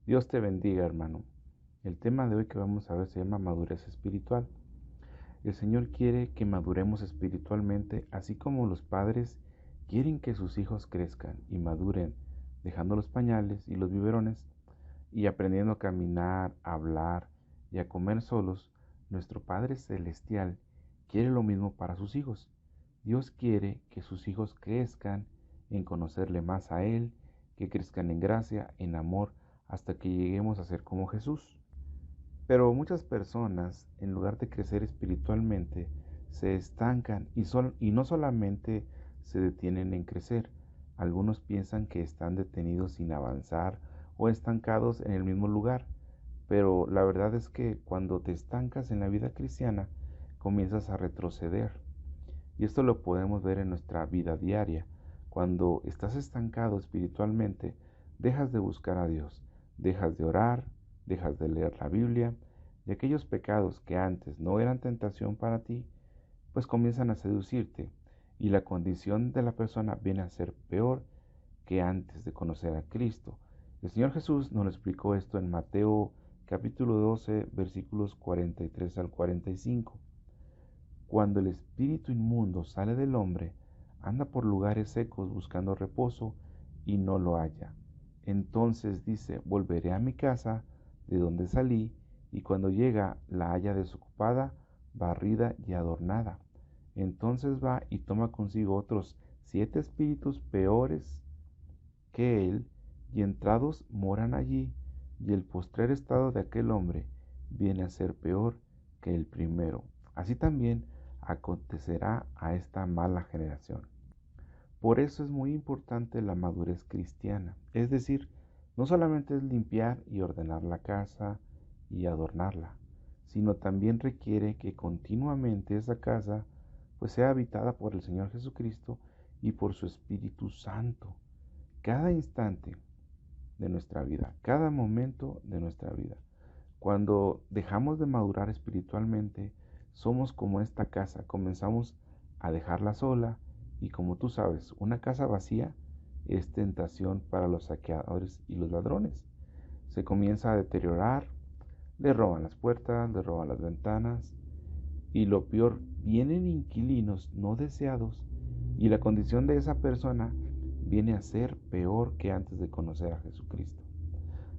Dios te bendiga, hermano. El tema de hoy que vamos a ver se llama madurez espiritual. El Señor quiere que maduremos espiritualmente, así como los padres quieren que sus hijos crezcan y maduren, dejando los pañales y los biberones y aprendiendo a caminar, a hablar y a comer solos. Nuestro Padre Celestial quiere lo mismo para sus hijos. Dios quiere que sus hijos crezcan en conocerle más a Él, que crezcan en gracia, en amor, hasta que lleguemos a ser como Jesús. Pero muchas personas, en lugar de crecer espiritualmente, se estancan y no solamente se detienen en crecer. Algunos piensan que están detenidos sin avanzar o estancados en el mismo lugar. Pero la verdad es que cuando te estancas en la vida cristiana, comienzas a retroceder. Y esto lo podemos ver en nuestra vida diaria. Cuando estás estancado espiritualmente, dejas de buscar a Dios, dejas de orar, dejas de leer la Biblia, y aquellos pecados que antes no eran tentación para ti, pues comienzan a seducirte, y la condición de la persona viene a ser peor que antes de conocer a Cristo. El Señor Jesús nos lo explicó esto en Mateo capítulo 12, versículos 43 al 45. Cuando el espíritu inmundo sale del hombre, anda por lugares secos buscando reposo y no lo halla. Entonces dice, volveré a mi casa de donde salí, y cuando llega la halla desocupada, barrida y adornada. Entonces va y toma consigo otros 7 espíritus peores que él, y entrados moran allí, y el postrer estado de aquel hombre viene a ser peor que el primero. Así también acontecerá a esta mala generación. Por eso es muy importante la madurez cristiana, es decir, no solamente es limpiar y ordenar la casa y adornarla, sino también requiere que continuamente esa casa pues sea habitada por el Señor Jesucristo y por su Espíritu Santo. Cada instante de nuestra vida, cada momento de nuestra vida. Cuando dejamos de madurar espiritualmente, somos como esta casa, comenzamos a dejarla sola y como tú sabes, una casa vacía es tentación para los saqueadores y los ladrones. Se comienza a deteriorar, le roban las puertas, le roban las ventanas y lo peor, vienen inquilinos no deseados y la condición de esa persona viene a ser peor que antes de conocer a Jesucristo.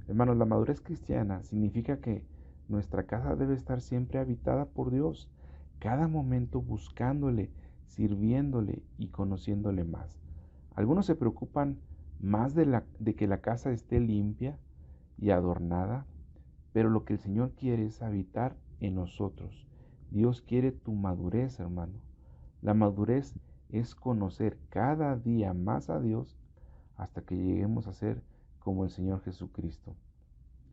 Hermanos, la madurez cristiana significa que nuestra casa debe estar siempre habitada por Dios, cada momento buscándole, sirviéndole y conociéndole más. Algunos se preocupan más de que la casa esté limpia y adornada, pero lo que el Señor quiere es habitar en nosotros. Dios quiere tu madurez, hermano. La madurez es conocer cada día más a Dios hasta que lleguemos a ser como el Señor Jesucristo.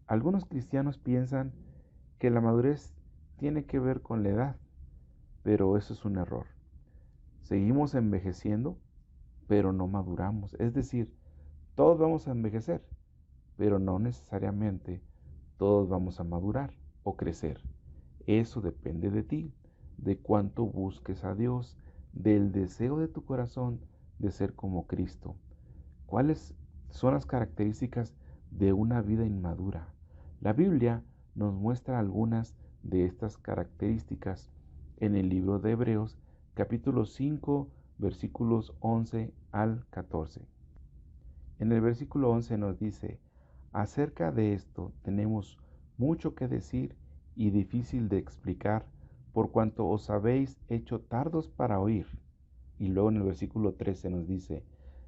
Algunos cristianos piensan que la madurez tiene que ver con la edad, pero eso es un error. Seguimos envejeciendo, pero no maduramos. Es decir, todos vamos a envejecer, pero no necesariamente todos vamos a madurar o crecer. Eso depende de ti, de cuánto busques a Dios, del deseo de tu corazón de ser como Cristo. ¿Cuáles son las características de una vida inmadura? La Biblia nos muestra algunas de estas características en el libro de Hebreos, capítulo 5, versículos 11 al 14. En el versículo 11 nos dice, acerca de esto tenemos mucho que decir y difícil de explicar, por cuanto os habéis hecho tardos para oír. Y luego en el versículo 13 nos dice,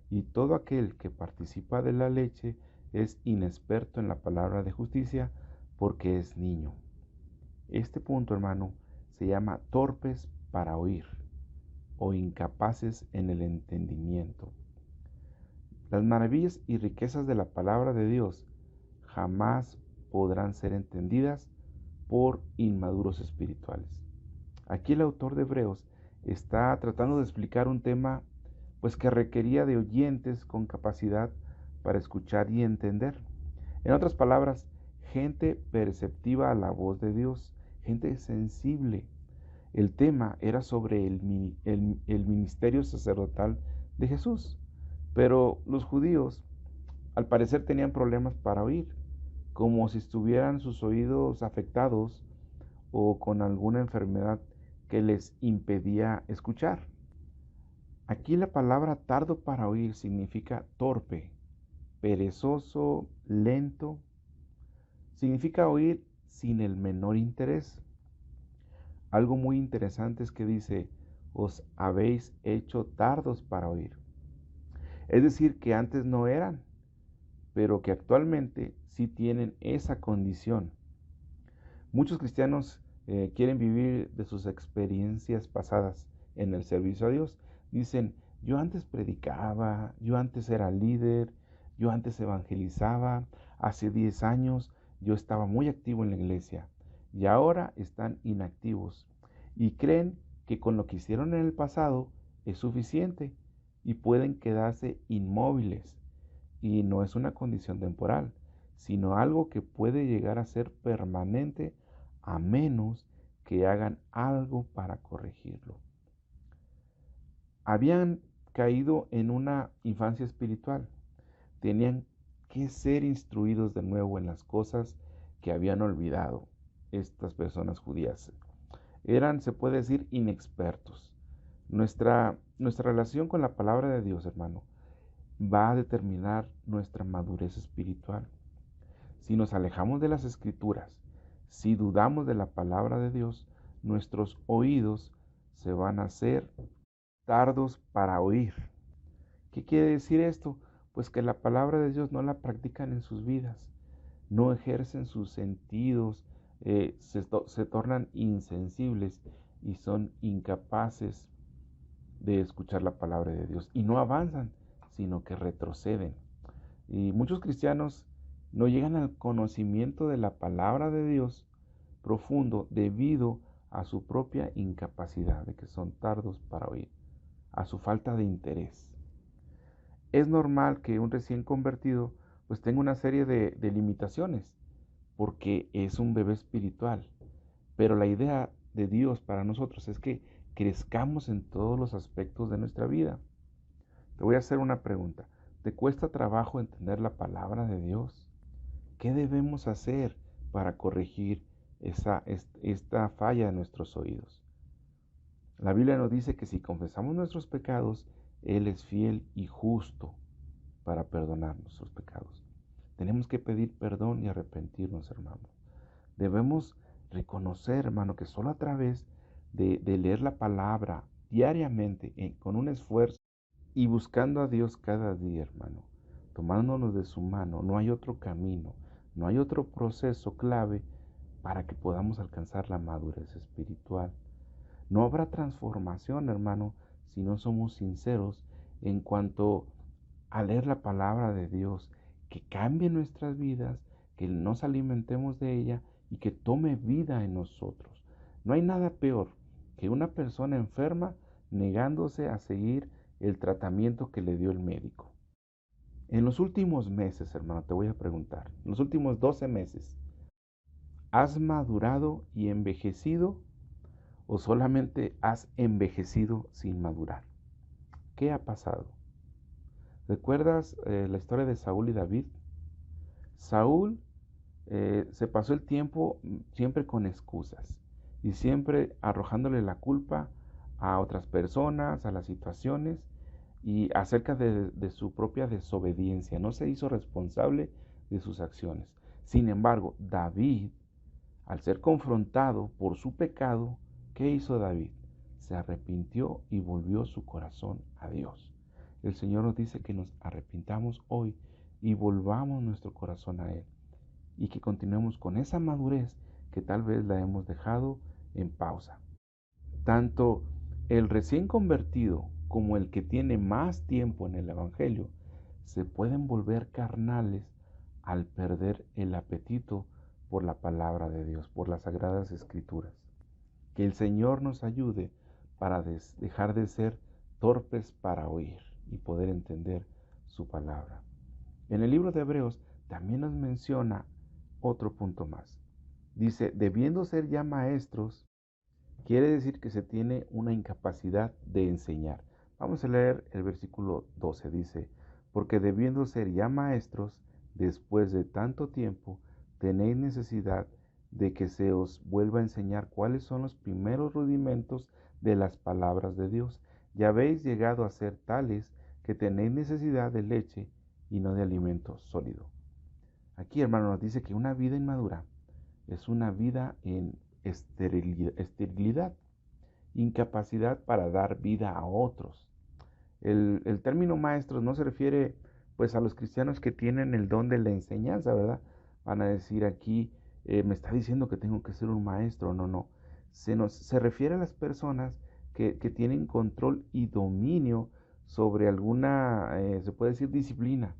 y todo aquel que participa de la leche es inexperto en la palabra de justicia, porque es niño. Este punto, hermano, se llama torpes para oír o incapaces en el entendimiento. Las maravillas y riquezas de la palabra de Dios jamás podrán ser entendidas por inmaduros espirituales. Aquí el autor de Hebreos está tratando de explicar un tema pues que requería de oyentes con capacidad para escuchar y entender. En otras palabras, gente perceptiva a la voz de Dios, gente sensible. El tema era sobre el ministerio sacerdotal de Jesús, pero los judíos al parecer tenían problemas para oír, como si estuvieran sus oídos afectados o con alguna enfermedad que les impedía escuchar. Aquí la palabra tardo para oír significa torpe, perezoso, lento. Significa oír sin el menor interés. Algo muy interesante es que dice, os habéis hecho tardos para oír. Es decir, que antes no eran, pero que actualmente sí tienen esa condición. Muchos cristianos quieren vivir de sus experiencias pasadas en el servicio a Dios. Dicen, yo antes predicaba, yo antes era líder, yo antes evangelizaba, hace 10 años yo estaba muy activo en la iglesia y ahora están inactivos y creen que con lo que hicieron en el pasado es suficiente y pueden quedarse inmóviles. Y no es una condición temporal, sino algo que puede llegar a ser permanente a menos que hagan algo para corregirlo. Habían caído en una infancia espiritual, tenían que ser instruidos de nuevo en las cosas que habían olvidado estas personas judías. Eran, se puede decir, inexpertos. Nuestra relación con la palabra de Dios, hermano, va a determinar nuestra madurez espiritual. Si nos alejamos de las escrituras, si dudamos de la palabra de Dios, nuestros oídos se van a hacer tardos para oír. ¿Qué quiere decir esto? Pues que la palabra de Dios no la practican en sus vidas, no ejercen sus sentidos, se tornan insensibles y son incapaces de escuchar la palabra de Dios y no avanzan, sino que retroceden. Y muchos cristianos no llegan al conocimiento de la palabra de Dios profundo debido a su propia incapacidad, de que son tardos para oír, a su falta de interés. Es normal que un recién convertido pues tenga una serie de limitaciones, porque es un bebé espiritual. Pero la idea de Dios para nosotros es que crezcamos en todos los aspectos de nuestra vida. Te voy a hacer una pregunta. ¿Te cuesta trabajo entender la palabra de Dios? ¿Qué debemos hacer para corregir esta falla de nuestros oídos? La Biblia nos dice que si confesamos nuestros pecados, Él es fiel y justo para perdonar nuestros pecados. Tenemos que pedir perdón y arrepentirnos, hermano. Debemos reconocer, hermano, que solo a través de leer la palabra diariamente, con un esfuerzo y buscando a Dios cada día, hermano, tomándonos de su mano, no hay otro camino, no hay otro proceso clave para que podamos alcanzar la madurez espiritual. No habrá transformación, hermano, si no somos sinceros en cuanto a leer la palabra de Dios, que cambie nuestras vidas, que nos alimentemos de ella y que tome vida en nosotros. No hay nada peor que una persona enferma negándose a seguir el tratamiento que le dio el médico. En los últimos meses, hermano, te voy a preguntar, en los últimos 12 meses, ¿has madurado y envejecido o solamente has envejecido sin madurar? ¿Qué ha pasado? ¿Recuerdas la historia de Saúl y David? Saúl se pasó el tiempo siempre con excusas y siempre arrojándole la culpa a otras personas, a las situaciones y acerca de su propia desobediencia. No se hizo responsable de sus acciones. Sin embargo, David, al ser confrontado por su pecado, ¿qué hizo David? Se arrepintió y volvió su corazón a Dios. El Señor nos dice que nos arrepintamos hoy y volvamos nuestro corazón a Él y que continuemos con esa madurez que tal vez la hemos dejado en pausa. Tanto el recién convertido como el que tiene más tiempo en el Evangelio se pueden volver carnales al perder el apetito por la palabra de Dios, por las sagradas escrituras. Que el Señor nos ayude para dejar de ser torpes para oír y poder entender su palabra. En el libro de Hebreos también nos menciona otro punto más. Dice, debiendo ser ya maestros, quiere decir que se tiene una incapacidad de enseñar. Vamos a leer el versículo 12. Dice, porque debiendo ser ya maestros, después de tanto tiempo, tenéis necesidad de que se os vuelva a enseñar cuáles son los primeros rudimentos de las palabras de Dios. Ya habéis llegado a ser tales que tenéis necesidad de leche y no de alimento sólido. Aquí, hermano, nos dice que una vida inmadura es una vida en esterilidad, incapacidad para dar vida a otros. El término maestros no se refiere pues a los cristianos que tienen el don de la enseñanza, ¿verdad? Van a decir aquí, me está diciendo que tengo que ser un maestro. No, no. Se refiere a las personas que tienen control y dominio sobre alguna, se puede decir, disciplina,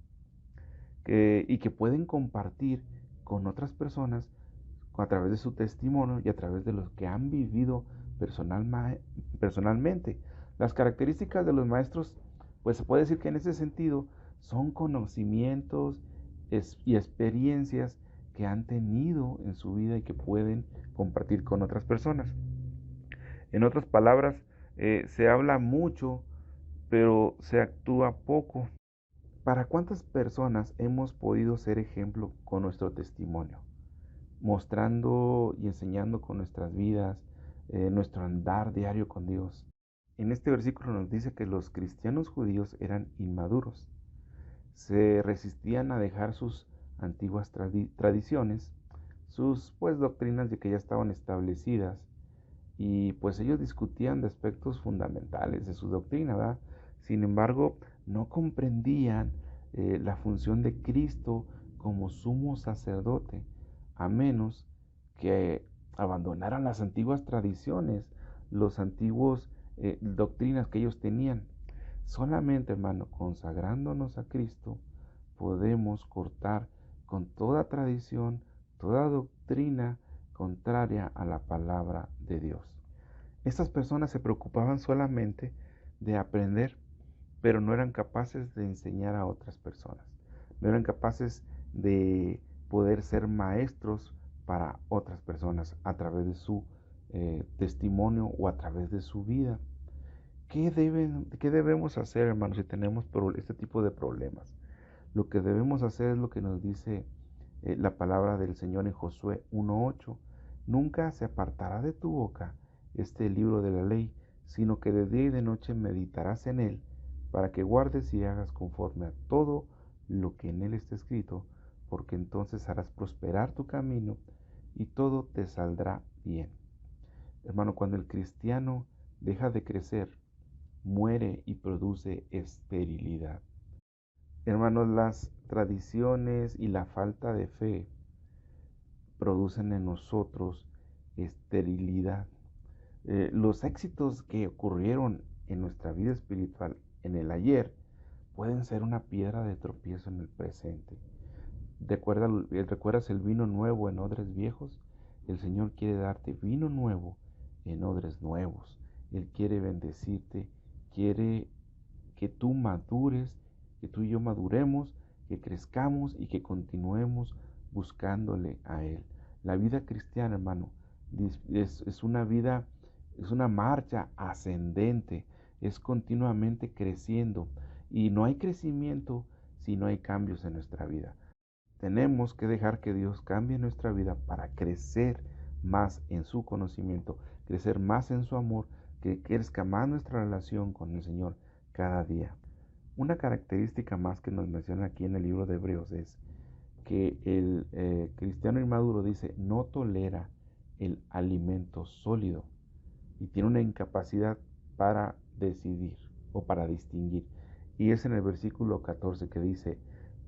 y que pueden compartir con otras personas a través de su testimonio y a través de los que han vivido personalmente. Las características de los maestros, pues se puede decir que en ese sentido son conocimientos y experiencias que han tenido en su vida y que pueden compartir con otras personas. En otras palabras, se habla mucho, pero se actúa poco. ¿Para cuántas personas hemos podido ser ejemplo con nuestro testimonio? Mostrando y enseñando con nuestras vidas, nuestro andar diario con Dios. En este versículo nos dice que los cristianos judíos eran inmaduros, se resistían a dejar sus antiguas tradiciones, sus pues doctrinas de que ya estaban establecidas, y pues ellos discutían de aspectos fundamentales de su doctrina, ¿verdad? Sin embargo, no comprendían la función de Cristo como sumo sacerdote, a menos que abandonaran las antiguas tradiciones, los antiguos doctrinas que ellos tenían. Solamente, hermano, consagrándonos a Cristo, podemos cortar con toda tradición, toda doctrina contraria a la palabra de Dios. Estas personas se preocupaban solamente de aprender, pero no eran capaces de enseñar a otras personas. No eran capaces de poder ser maestros para otras personas a través de su testimonio o a través de su vida. ¿Qué debemos hacer, hermanos, si tenemos este tipo de problemas? Lo que debemos hacer es lo que nos dice la palabra del Señor en Josué 1:8. Nunca se apartará de tu boca este libro de la ley, sino que de día y de noche meditarás en él, para que guardes y hagas conforme a todo lo que en él está escrito, porque entonces harás prosperar tu camino y todo te saldrá bien. Hermano, cuando el cristiano deja de crecer, muere y produce esterilidad. Hermanos, las tradiciones y la falta de fe producen en nosotros esterilidad. Los éxitos que ocurrieron en nuestra vida espiritual en el ayer pueden ser una piedra de tropiezo en el presente. ¿Recuerdas el vino nuevo en odres viejos? El Señor quiere darte vino nuevo en odres nuevos. Él quiere bendecirte, quiere que tú madures, que tú y yo maduremos, que crezcamos y que continuemos buscándole a Él. La vida cristiana, hermano, es una vida, es una marcha ascendente, es continuamente creciendo y no hay crecimiento si no hay cambios en nuestra vida. Tenemos que dejar que Dios cambie nuestra vida para crecer más en su conocimiento, crecer más en su amor, que crezca más nuestra relación con el Señor cada día. Una característica más que nos menciona aquí en el libro de Hebreos es que el cristiano inmaduro dice no tolera el alimento sólido y tiene una incapacidad para decidir o para distinguir. Y es en el versículo 14 que dice,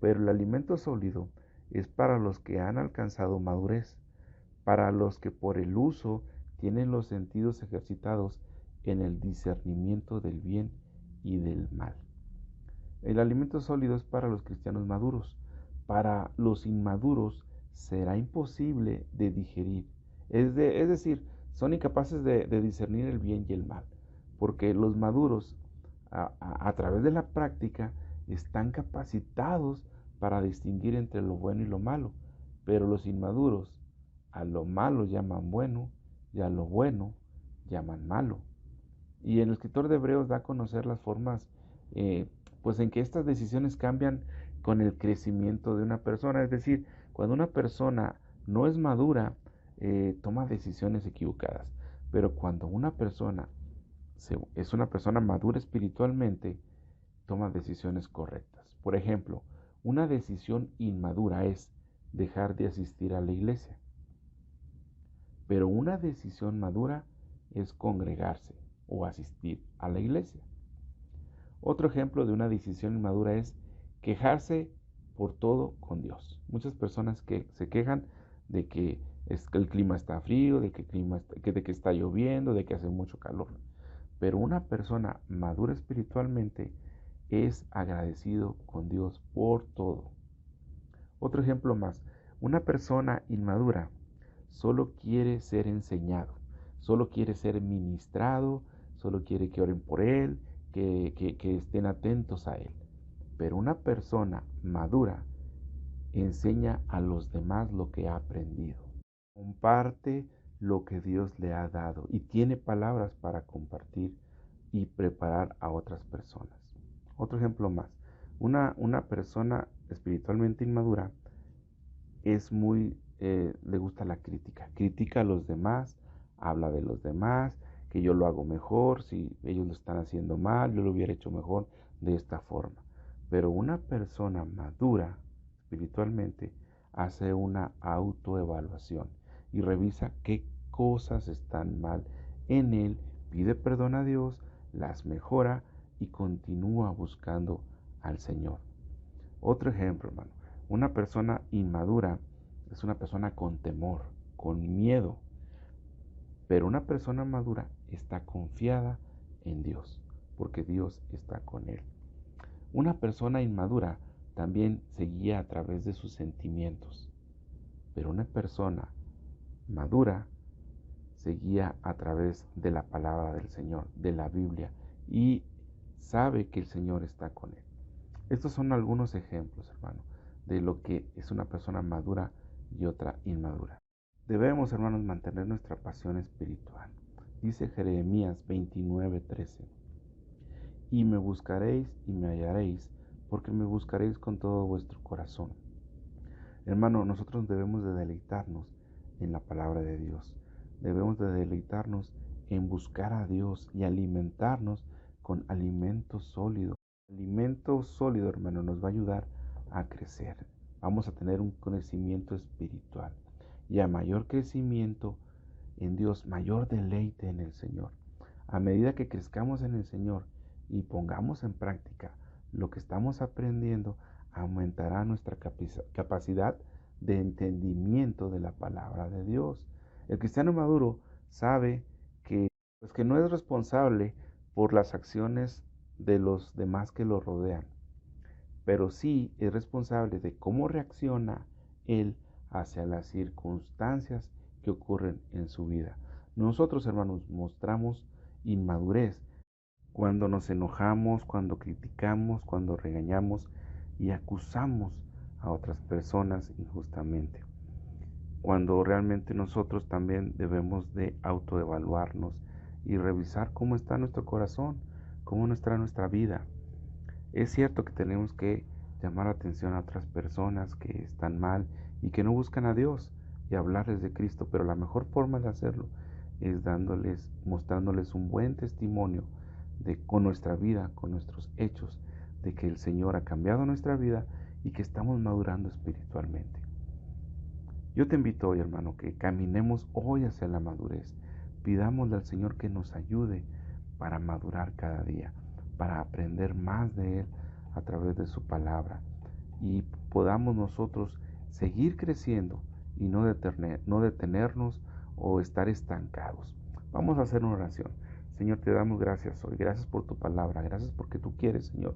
pero el alimento sólido es para los que han alcanzado madurez, para los que por el uso tienen los sentidos ejercitados en el discernimiento del bien y del mal. El alimento sólido es para los cristianos maduros. Para los inmaduros será imposible de digerir. Es decir, son incapaces de discernir el bien y el mal. Porque los maduros, a través de la práctica, están capacitados para distinguir entre lo bueno y lo malo. Pero los inmaduros, a lo malo llaman bueno y a lo bueno llaman malo. Y el escritor de Hebreos da a conocer las formas pues en que estas decisiones cambian con el crecimiento de una persona. Es decir, cuando una persona no es madura, toma decisiones equivocadas. Pero cuando una persona es una persona madura espiritualmente, toma decisiones correctas. Por ejemplo, una decisión inmadura es dejar de asistir a la iglesia. Pero una decisión madura es congregarse o asistir a la iglesia. Otro ejemplo de una decisión inmadura es quejarse por todo con Dios. Muchas personas que se quejan de que el clima está frío, de que está lloviendo, de que hace mucho calor. Pero una persona madura espiritualmente es agradecido con Dios por todo. Otro ejemplo más, una persona inmadura solo quiere ser enseñado, solo quiere ser ministrado, solo quiere que oren por él, que estén atentos a él. Pero una persona madura enseña a los demás lo que ha aprendido. Comparte lo que Dios le ha dado y tiene palabras para compartir y preparar a otras personas. Otro ejemplo más. Una persona espiritualmente inmadura le gusta la crítica. Critica a los demás, habla de los demás, que yo lo hago mejor, si ellos lo están haciendo mal, yo lo hubiera hecho mejor de esta forma. Pero una persona madura espiritualmente hace una autoevaluación y revisa qué cosas están mal en él, pide perdón a Dios, las mejora y continúa buscando al Señor. Otro ejemplo, hermano. Una persona inmadura es una persona con temor, con miedo. Pero una persona madura está confiada en Dios, porque Dios está con él. Una persona inmadura también se guía a través de sus sentimientos. Pero una persona madura se guía a través de la palabra del Señor, de la Biblia, y sabe que el Señor está con él. Estos son algunos ejemplos, hermano, de lo que es una persona madura y otra inmadura. Debemos, hermanos, mantener nuestra pasión espiritual. Dice Jeremías 29:13, y me buscaréis y me hallaréis, porque me buscaréis con todo vuestro corazón. Hermano, nosotros debemos de deleitarnos en la palabra de Dios. Debemos de deleitarnos en buscar a Dios y alimentarnos con alimento sólido. Alimento sólido, hermano, nos va a ayudar a crecer. Vamos a tener un crecimiento espiritual. Y a mayor crecimiento en Dios, mayor deleite en el Señor. A medida que crezcamos en el Señor y pongamos en práctica lo que estamos aprendiendo, aumentará nuestra capacidad de entendimiento de la palabra de Dios. El cristiano maduro sabe que no es responsable por las acciones de los demás que lo rodean, pero sí es responsable de cómo reacciona él hacia las circunstancias que ocurren en su vida. Nosotros, hermanos, mostramos inmadurez cuando nos enojamos, cuando criticamos, cuando regañamos y acusamos a otras personas injustamente. Cuando realmente nosotros también debemos de autoevaluarnos y revisar cómo está nuestro corazón, cómo está nuestra vida. Es cierto que tenemos que llamar la atención a otras personas que están mal y que no buscan a Dios y hablarles de Cristo, pero la mejor forma de hacerlo es mostrándoles un buen testimonio con nuestra vida, con nuestros hechos, de que el Señor ha cambiado nuestra vida y que estamos madurando espiritualmente. Yo te invito hoy, hermano, que caminemos hoy hacia la madurez. Pidámosle al Señor que nos ayude para madurar cada día, para aprender más de Él a través de su palabra y podamos nosotros seguir creciendo y no detenernos o estar estancados. Vamos a hacer una oración. Señor, te damos gracias hoy. Gracias por tu palabra. Gracias porque tú quieres, Señor,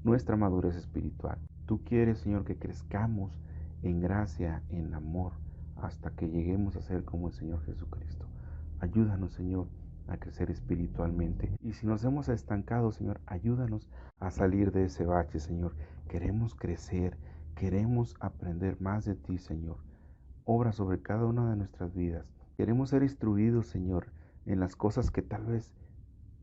nuestra madurez espiritual. Tú quieres, Señor, que crezcamos en gracia, en amor, hasta que lleguemos a ser como el Señor Jesucristo. Ayúdanos, Señor, a crecer espiritualmente. Y si nos hemos estancado, Señor, ayúdanos a salir de ese bache, Señor. Queremos crecer, queremos aprender más de ti, Señor. Obra sobre cada una de nuestras vidas. Queremos ser instruidos, Señor, en las cosas que tal vez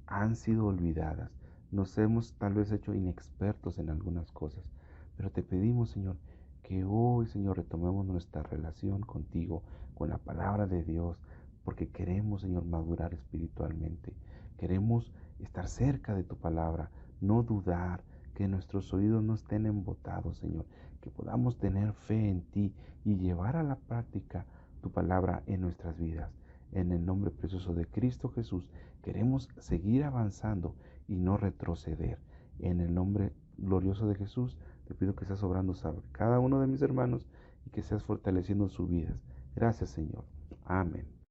han sido olvidadas. Nos hemos tal vez hecho inexpertos en algunas cosas. Pero te pedimos, Señor, que hoy, Señor, retomemos nuestra relación contigo, con la palabra de Dios, porque queremos, Señor, madurar espiritualmente. Queremos estar cerca de tu palabra, no dudar, que nuestros oídos no estén embotados, Señor, que podamos tener fe en ti y llevar a la práctica tu palabra en nuestras vidas. En el nombre precioso de Cristo Jesús, queremos seguir avanzando y no retroceder. En el nombre glorioso de Jesús, te pido que seas obrando sobre cada uno de mis hermanos y que seas fortaleciendo sus vidas. Gracias, Señor. Amén.